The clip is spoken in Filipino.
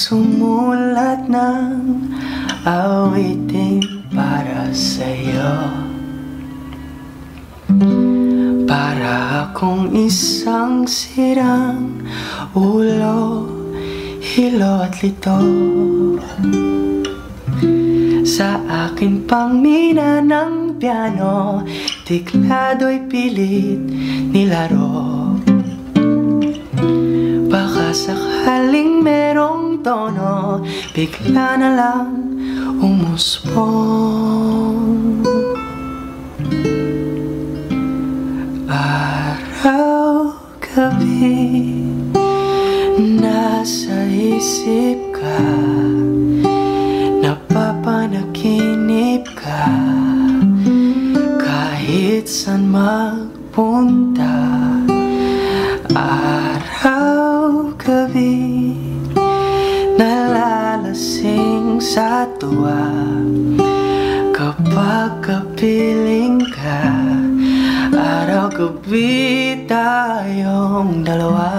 sumulat ng awitin para sa'yo. Para akong isang sirang ulo, hilo at lito. Sa akin pang mina ng piano, tiklado'y pilit nilaro. Baka sakaling merong tono, bigla na lang umusbong. Araw, gabi, nasa isip ka, napapanaginip ka, kahit saan magpunta. Araw, gabi, nalalasing sa tuwa, kapag kapiling ka. Araw, gabi, tayong dalawa.